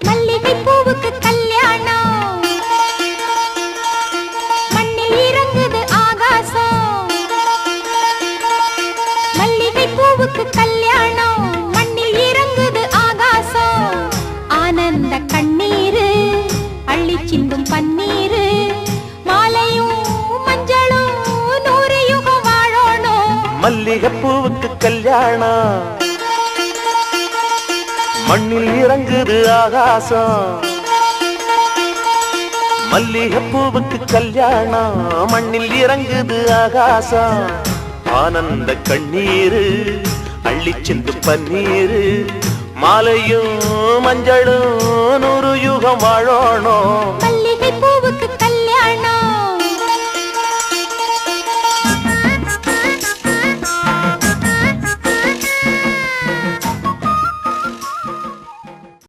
மல்லிகை பூவுக்கு கல்யாணம் மண்ணில் இறங்குது ஆகாசம் மல்லிகை பூவுக்கு கல்யாணம் மண்ணில் இறங்குது ஆகாசம் ஆனந்த கண்ணீரு அள்ளி சிந்தும் பன்னீரு மாலையும் மஞ்சளும் 100 யுகம் வாழணும் மல்லிகை பூவுக்கு கல்யாணம் மண்ணில் இறங்குது ஆகாசம் மல்லிகை பூவுக்கு கல்யாணம் மண்ணில் இறங்குது ஆகாசம் ஆனந்த கண்ணீரு அள்ளி சிந்து பன்னீரு மாலையும் மஞ்சளும் 100 யுகம் வாழணும்